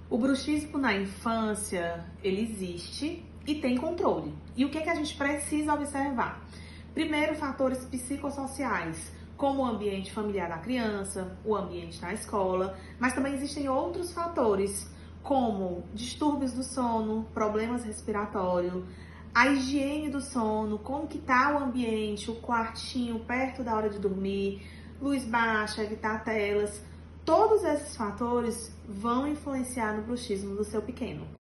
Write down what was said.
O bruxismo na infância, ele existe e tem controle. E o que é que a gente precisa observar? Primeiro, fatores psicossociais, como o ambiente familiar da criança, o ambiente na escola, mas também existem outros fatores, como distúrbios do sono, problemas respiratórios, a higiene do sono, como que tá o ambiente, o quartinho perto da hora de dormir, luz baixa, evitar telas. Todos esses fatores vão influenciar no bruxismo do seu pequeno.